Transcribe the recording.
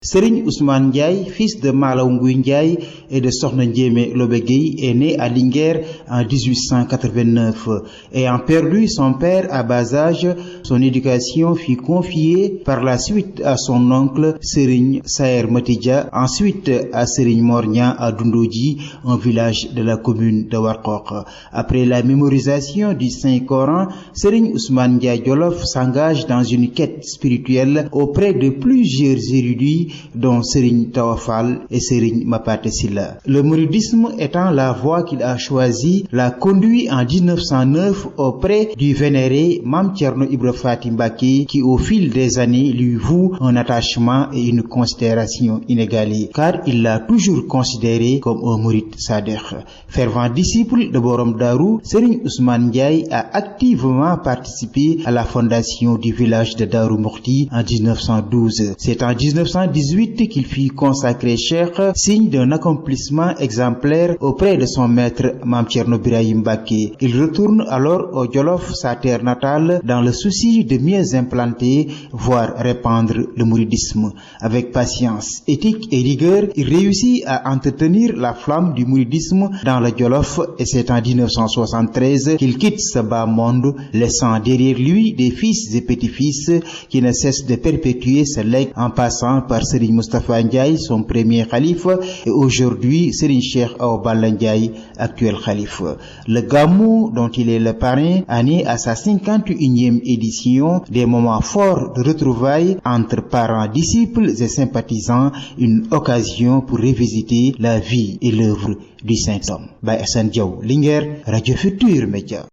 Serigne Ousmane Ndiaye, fils de Malaw Nguy Ndiaye et de Sokhna Ndiémé Lobé Gueye, est né à Linguère en 1889. Ayant perdu son père à bas âge, son éducation fut confiée par la suite à son oncle Serigne Saer Matidja, ensuite à Serigne Mornia à Dundoji, un village de la commune de Warkok. Après la mémorisation du Saint-Coran, Serigne Ousmane Ndiaye Jolof s'engage dans une quête spirituelle auprès de plusieurs érudits dont Serigne Tawafal et Serigne Mapate Silla. Le mouridisme étant la voie qu'il a choisie, l'a conduit en 1909 auprès du vénéré Mame Thierno Ibra Faty Mbacké qui au fil des années lui voue un attachement et une considération inégalée, car il l'a toujours considéré comme un mouride sadekh. Fervent disciple de Borom Darou, Serigne Ousmane Ndiaye a activement participé à la fondation du village de Darou Mokhti en 1912. C'est en 1918 qu'il fut consacré cheikh, signe d'un accomplissement exemplaire auprès de son maître Mame Thierno Birahim Mbacké. Il retourne alors au Jolof, sa terre natale, dans le souci de mieux implanter, voire répandre le mouridisme. Avec patience, éthique et rigueur, il réussit à entretenir la flamme du mouridisme dans le Jolof, et c'est en 1973 qu'il quitte ce bas monde, laissant derrière lui des fils et petits-fils qui ne cessent de perpétuer ce legs, en passant par Serigne Moustapha Ndiaye, son premier khalife, et aujourd'hui Serigne Cheikh Awa Balla Ndiaye, actuel khalife. Le Gamou, dont il est le parrain, a né à sa 51e édition, des moments forts de retrouvailles entre parents, disciples et sympathisants, une occasion pour revisiter la vie et l'œuvre du saint homme. Baye Assane Diaw, Linguère, Radio Futur Média.